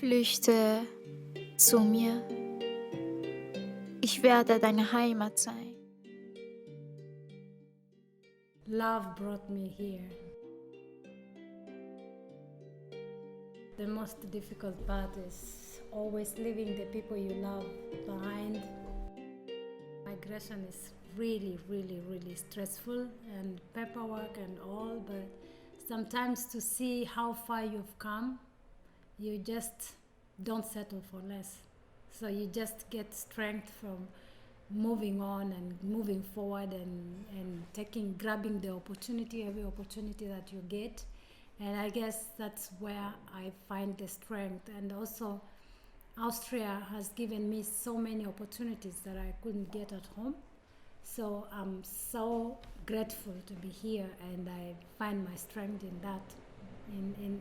Flüchte zu mir. Ich werde deine Heimat sein. Love brought me here. The most difficult part is always leaving the people you love behind. Migration is really, really, really stressful and paperwork and all, but sometimes to see how far you've come, you just don't settle for less. So you just get strength from moving on and moving forward and grabbing the opportunity, every opportunity that you get. And I guess that's where I find the strength. And also, Austria has given me so many opportunities that I couldn't get at home. So I'm so grateful to be here, and I find my strength in that, in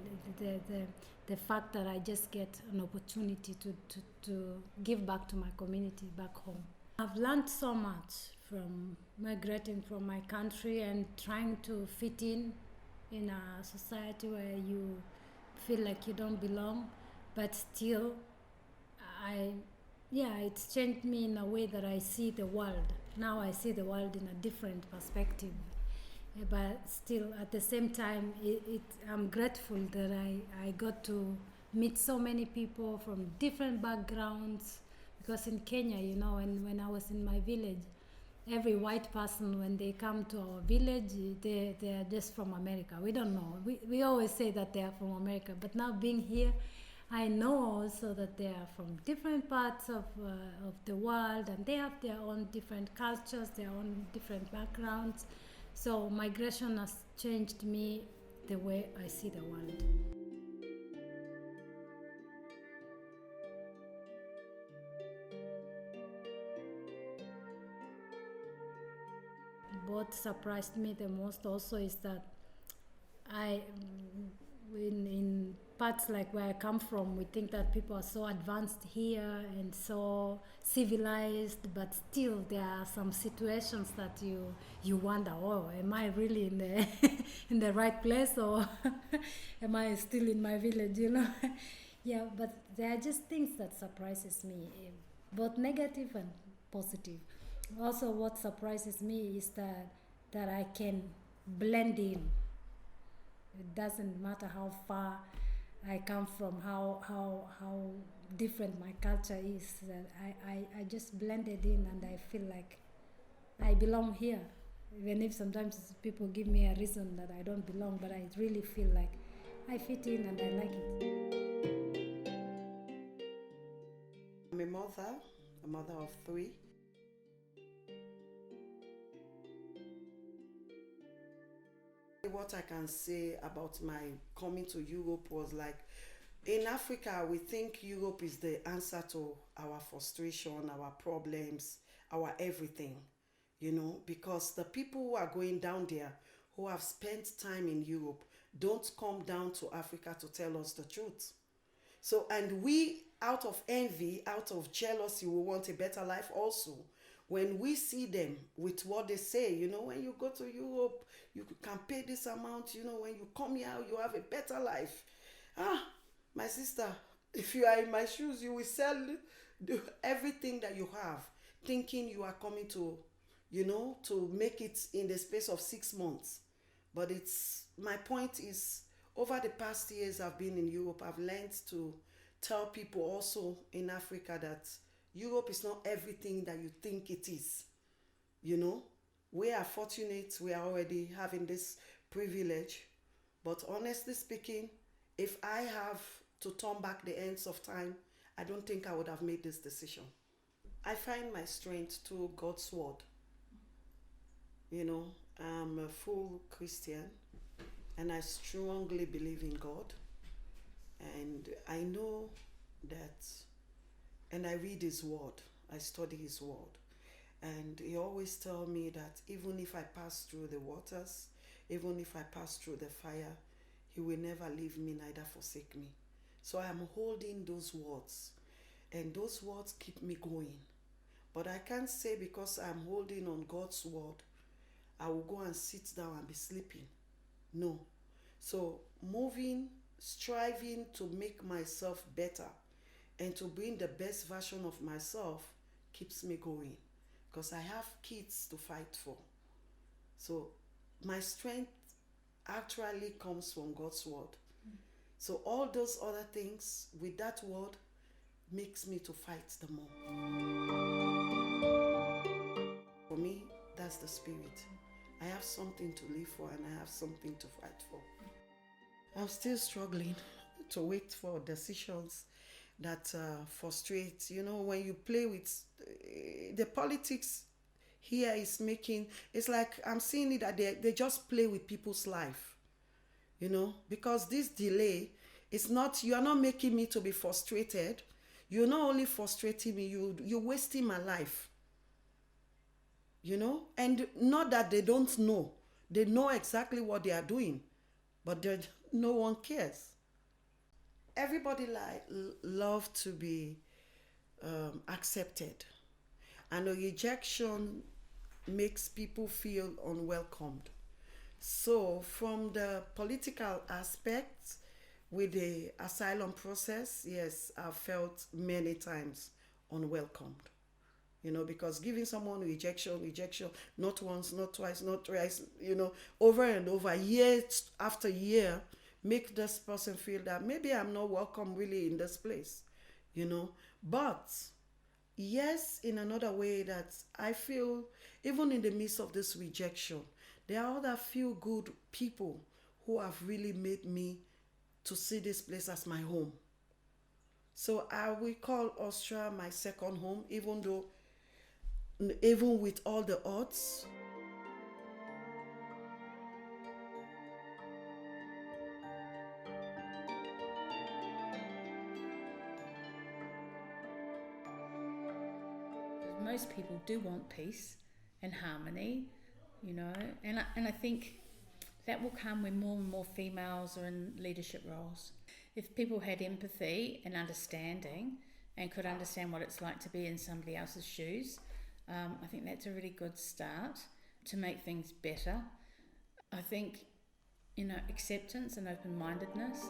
the fact that I just get an opportunity to give back to my community back home. I've learned so much from migrating from my country and trying to fit in a society where you feel like you don't belong, but still it's changed me in a way that I see the world. Now I see the world in a different perspective. But still, at the same time, I'm grateful that I got to meet so many people from different backgrounds. Because in Kenya, when I was in my village, every white person, when they come to our village, they are just from America. We don't know. We always say that they are from America. But now being here, I know also that they are from different parts of the world, and they have their own different cultures, their own different backgrounds. So migration has changed me the way I see the world. What surprised me the most also is that in parts like where I come from, we think that people are so advanced here and so civilized, but still there are some situations that you wonder, oh, am I really in the in the right place, or am I still in my village? Yeah, but there are just things that surprises me, both negative and positive. Also, what surprises me is that I can blend in. It doesn't matter how far I come from, how different my culture is. That I just blended in, and I feel like I belong here. Even if sometimes people give me a reason that I don't belong, but I really feel like I fit in and I like it. I'm a mother of 3. What I can say about my coming to Europe was like, in Africa, we think Europe is the answer to our frustration, our problems, our everything, because the people who are going down there, who have spent time in Europe, don't come down to Africa to tell us the truth. So, and we, out of envy, out of jealousy, we want a better life also. When we see them with what they say, when you go to Europe, you can pay this amount, when you come here, you have a better life. My sister, if you are in my shoes, you will sell everything that you have, thinking you are coming to, to make it in the space of 6 months. But my point is, over the past years I've been in Europe, I've learned to tell people also in Africa that Europe is not everything that you think it is. We are fortunate, we are already having this privilege. But honestly speaking, if I have to turn back the ends of time, I don't think I would have made this decision. I find my strength to God's word. I'm a full Christian, and I strongly believe in God. And I know that, and I read his word, I study his word. And he always tells me that even if I pass through the waters, even if I pass through the fire, he will never leave me, neither forsake me. So I am holding those words, and those words keep me going. But I can't say because I'm holding on God's word, I will go and sit down and be sleeping. No. So moving striving to make myself better and to bring the best version of myself keeps me going, because I have kids to fight for. So my strength actually comes from God's word. So all those other things with that word makes me to fight the more. For me, that's the spirit. I have something to live for and I have something to fight for. I'm still struggling to wait for decisions that frustrate. You know, when you play with the politics here is making, it's like I'm seeing it that they just play with people's life, you know, because this delay is not, you are not making me to be frustrated. You're not only frustrating me, you're wasting my life, you know. And not that they don't know, they know exactly what they are doing, but no one cares. Everybody love to be accepted, and a rejection makes people feel unwelcomed. So from the political aspect with the asylum process, yes, I've felt many times unwelcomed. You know, because giving someone rejection, not once, not twice, not thrice, you know, over and over, year after year, make this person feel that maybe I'm not welcome really in this place, you know. But yes, in another way, that I feel even in the midst of this rejection, there are other few good people who have really made me to see this place as my home. So I will call Austria my second home, even with all the odds. Most people do want peace and harmony, you know, and I think that will come when more and more females are in leadership roles. If people had empathy and understanding and could understand what it's like to be in somebody else's shoes, I think that's a really good start to make things better. I think, you know, acceptance and open-mindedness.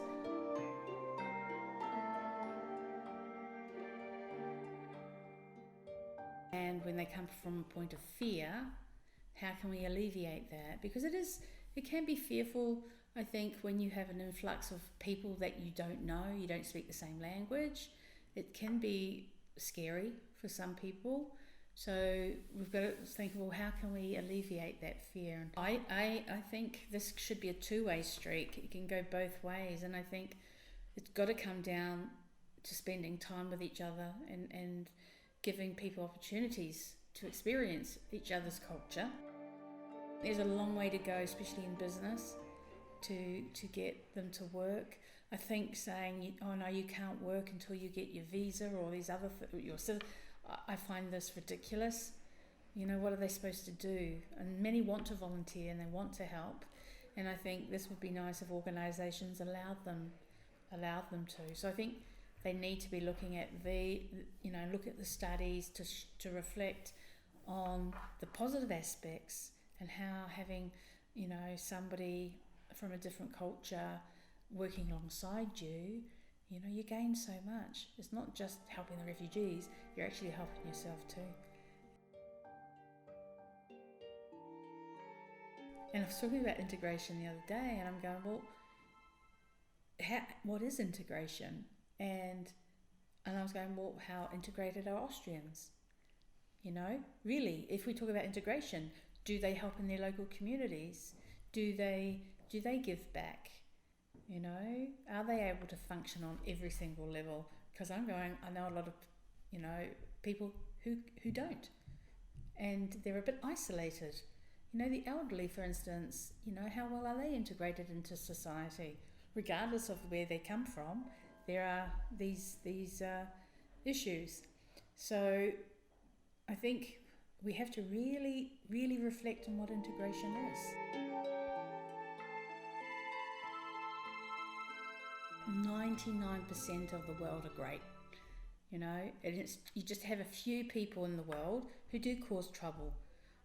And when they come from a point of fear, how can we alleviate that? Because it can be fearful, I think, when you have an influx of people that you don't know, you don't speak the same language. It can be scary for some people. So we've got to think, well, how can we alleviate that fear? I think this should be a two-way street. It can go both ways. And I think it's got to come down to spending time with each other and giving people opportunities to experience each other's culture. There's a long way to go, especially in business, to get them to work. I think saying, oh no, you can't work until you get your visa or these other I find this ridiculous. You know, what are they supposed to do? And many want to volunteer and they want to help. And I think this would be nice if organisations allowed them to. So I think they need to be looking at look at the studies to reflect on the positive aspects and how having, you know, somebody from a different culture working alongside you, you know, you gain so much. It's not just helping the refugees, you're actually helping yourself too. And I was talking about integration the other day and I'm going, well, what is integration? And I was going, well, how integrated are Austrians? You know, really, if we talk about integration, do they help in their local communities? Do they give back? You know, are they able to function on every single level? Because I know a lot of, you know, people who don't, and they're a bit isolated. You know, the elderly, for instance, you know, how well are they integrated into society? Regardless of where they come from, there are these issues. So I think we have to really, really reflect on what integration is. 99% of the world are great, you know, and you just have a few people in the world who do cause trouble,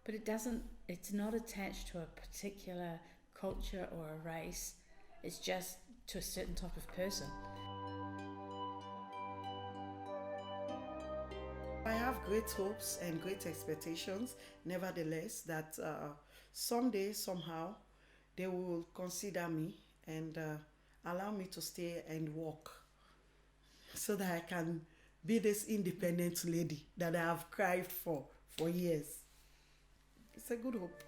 but it's not attached to a particular culture or a race. It's just to a certain type of person. I have great hopes and great expectations, nevertheless, that someday, somehow, they will consider me and allow me to stay and work so that I can be this independent lady that I have cried for years. It's a good hope.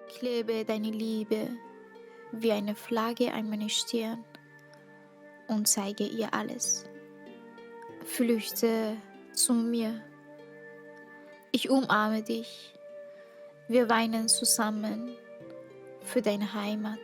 Klebe deine Liebe wie eine Flagge an meine Stirn und zeige ihr alles. Flüchte zu mir. Ich umarme dich. Wir weinen zusammen für deine Heimat.